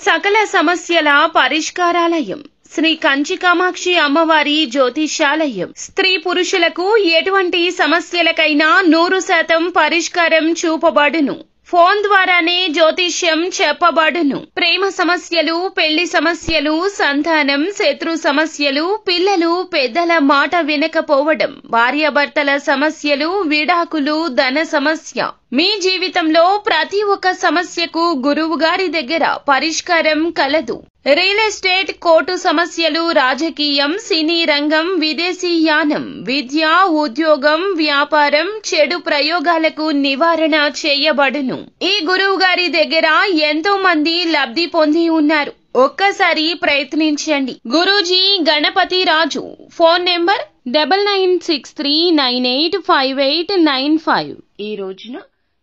సకల సమస్యల పరిష్కారాలయం శ్రీ కంచి కామాక్షి అమ్మవారి జ్యోతిష్యాలయం. స్త్రీ పురుషులకు ఎటువంటి సమస్యలకైనా 100% పరిష్కారం చూపబడును. ఫోన్ ద్వారానే జ్యోతిష్యం చెప్పబడును. ప్రేమ సమస్యలు, పెళ్లి సమస్యలు, సంతానం, శత్రు సమస్యలు, పిల్లలు పెద్దల మాట వినకపోవడం, భార్యాభర్తల సమస్యలు, విడాకులు, ధన సమస్య. మీ జీవితంలో ప్రతి ఒక్క సమస్యకు గురువు గారి దగ్గర పరిష్కారం కలదు. రియల్ ఎస్టేట్, కోర్టు సమస్యలు, రాజకీయం, సినీ రంగం, విదేశీ యానం, విద్య, ఉద్యోగం, వ్యాపారం, చెడు ప్రయోగాలకు నివారణ చేయబడును. ఈ గురువు గారి దగ్గర ఎంతో మంది లబ్ధి పొంది ఉన్నారు. ఒక్కసారి ప్రయత్నించండి. గురూజీ గణపతి రాజు. Phone number 9963985895. ఈ రోజున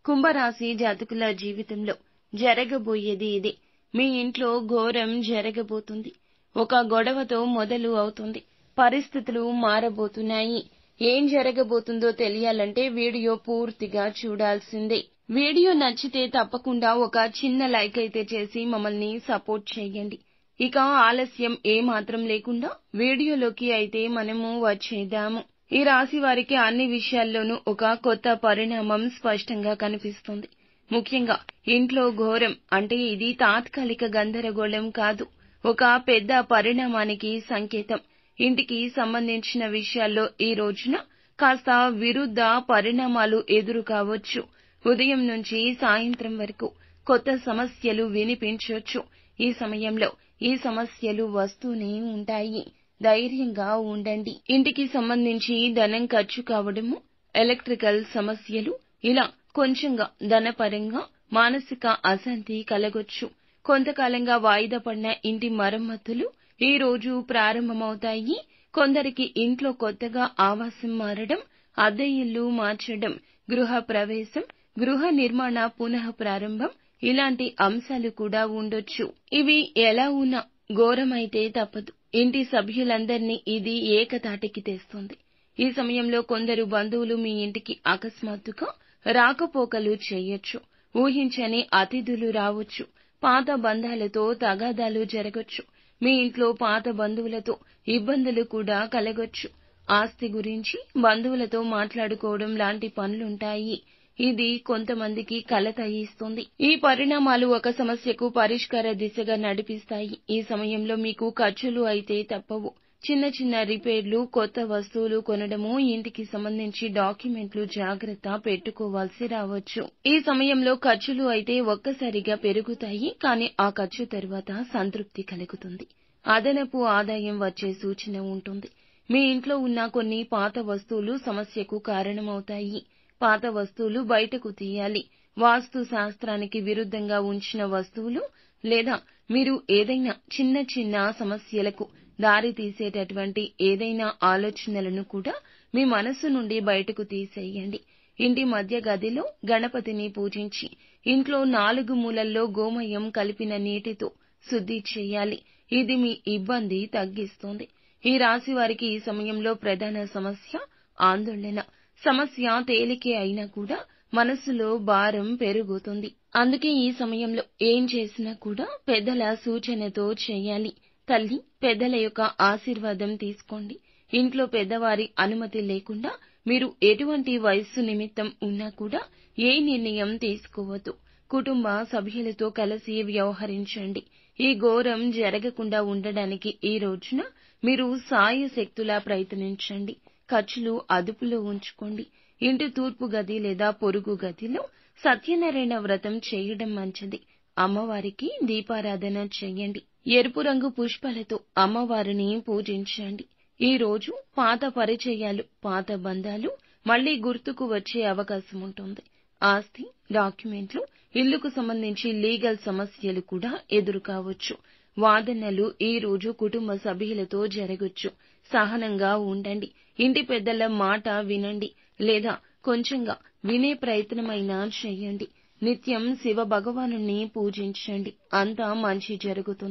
కుంభరాశి జాతకుల జీవితంలో జరగబోయేది ఇదే. మీ ఇంట్లో ఘోరం జరగబోతుంది. ఒక గొడవతో మొదలు అవుతుంది. పరిస్థితులు మారబోతున్నాయి. ఏం జరగబోతుందో తెలియాలంటే వీడియో పూర్తిగా చూడాల్సిందే. వీడియో నచ్చితే తప్పకుండా ఒక చిన్న లైక్ అయితే చేసి మమ్మల్ని సపోర్ట్ చేయండి. ఇక ఆలస్యం ఏమాత్రం లేకుండా వీడియోలోకి అయితే మనము వచ్చేద్దాము. ఈ రాశి వారికి అన్ని విషయాల్లోనూ ఒక కొత్త పరిణామం స్పష్టంగా కనిపిస్తుంది. ముఖ్యంగా ఇంట్లో ఘోరం అంటే ఇది తాత్కాలిక గందరగోళం కాదు, ఒక పెద్ద పరిణామానికి సంకేతం. ఇంటికి సంబంధించిన విషయాల్లో ఈ రోజున కాస్త విరుద్ధ పరిణామాలు ఎదురు కావచ్చు. ఉదయం నుంచి సాయంత్రం వరకు కొత్త సమస్యలు వినిపించొచ్చు. ఈ సమయంలో ఈ సమస్యలు వస్తూనే ఉంటాయి. ధైర్యంగా ఉండండి. ఇంటికి సంబంధించి ధనం ఖర్చు కావడము, ఎలక్ట్రికల్ సమస్యలు, ఇలా కొంచెంగా ధనపరంగా మానసిక అశాంతి కలగొచ్చు. కొంతకాలంగా వాయిదా పడిన ఇంటి మరమ్మతులు ఈ రోజు ప్రారంభమవుతాయి. కొందరికి ఇంట్లో కొత్తగా ఆవాసం మారడం, అద్దె ఇల్లు మార్చడం, గృహ ప్రవేశం, గృహ నిర్మాణ పునః ప్రారంభం, ఇలాంటి అంశాలు కూడా ఉండొచ్చు. ఇవి ఎలా ఉన్నా ఘోరమైతే తప్పదు. ఇంటి సభ్యులందరినీ ఇది ఏకతాటికి తెస్తుంది. ఈ సమయంలో కొందరు బంధువులు మీ ఇంటికి అకస్మాత్తుగా రాకపోకలు చేయొచ్చు. ఊహించని అతిథులు రావచ్చు. పాత బంధాలతో తగాదాలు జరగొచ్చు. మీ ఇంట్లో పాత బంధువులతో ఇబ్బందులు కూడా కలగొచ్చు. ఆస్తి గురించి బంధువులతో మాట్లాడుకోవడం లాంటి పనులుంటాయి. ఇది కొంతమందికి కలత ఇస్తుంది. ఈ పరిణామాలు ఒక సమస్యకు పరిష్కార దిశగా నడిపిస్తాయి. ఈ సమయంలో మీకు ఖర్చులు అయితే తప్పవు. చిన్న చిన్న రిపేర్లు, కొత్త వస్తువులు కొనడము, ఇంటికి సంబంధించి డాక్యుమెంట్లు జాగ్రత్త పెట్టుకోవాల్సి రావచ్చు. ఈ సమయంలో ఖర్చులు అయితే ఒక్కసారిగా పెరుగుతాయి. కానీ ఆ ఖర్చు తర్వాత సంతృప్తి కలుగుతుంది. అదనపు ఆదాయం వచ్చే సూచన ఉంటుంది. మీ ఇంట్లో ఉన్న కొన్ని పాత వస్తువులు సమస్యకు కారణమవుతాయి. పాత వస్తువులు బయటకు తీయాలి. వాస్తు శాస్త్రానికి విరుద్ధంగా ఉంచిన వస్తువులు లేదా మీరు ఏదైనా చిన్న చిన్న సమస్యలకు దారి తీసేటటువంటి ఏదైనా ఆలోచనలను కూడా మీ మనసు నుండి బయటకు తీసేయండి. ఇంటి మధ్య గదిలో గణపతిని పూజించి ఇంట్లో 4 మూలల్లో గోమయం కలిపిన నీటితో శుద్ధి చేయాలి. ఇది మీ ఇబ్బంది తగ్గిస్తుంది. ఈ రాశి వారికి ఈ సమయంలో ప్రధాన సమస్య ఆందోళన. సమస్య తేలికే అయినా కూడా మనసులో భారం పెరుగుతుంది. అందుకే ఈ సమయంలో ఏం చేసినా కూడా పెద్దల సూచనతో చేయాలి. తల్లి, పెద్దల యొక్క ఆశీర్వాదం తీసుకోండి. ఇంట్లో పెద్దవారి అనుమతి లేకుండా మీరు ఎటువంటి వయస్సు నిమిత్తం ఉన్నా కూడా ఏ నిర్ణయం తీసుకోవద్దు. కుటుంబ సభ్యులతో కలిసి వ్యవహరించండి. ఈ ఘోరం జరగకుండా ఉండడానికి ఈ రోజున మీరు సాయశక్తులా ప్రయత్నించండి. ఖర్చులు అదుపులో ఉంచుకోండి. ఇంటి తూర్పు గది లేదా పొరుగు గదిలో సత్యనారాయణ వ్రతం చేయడం మంచిది. అమ్మవారికి దీపారాధన చేయండి. ఎరుపు రంగు పుష్పాలతో అమ్మవారిని పూజించండి. ఈ రోజు పాత పరిచయాలు, పాత బంధాలు మళ్లీ గుర్తుకు వచ్చే అవకాశం ఉంటుంది. ఆస్తి, డాక్యుమెంట్లు, ఇల్లుకు సంబంధించి లీగల్ సమస్యలు కూడా ఎదురు కావచ్చు. వాదనలు ఈ రోజు కుటుంబ సభ్యులతో జరగొచ్చు. సహనంగా ఉండండి. ఇంటి పెద్దల మాట వినండి లేదా కొంచెంగా వినే ప్రయత్నమైనా చేయండి. నిత్యం శివ భగవానుని పూజించండి. అంతా మంచి జరుగుతుంది.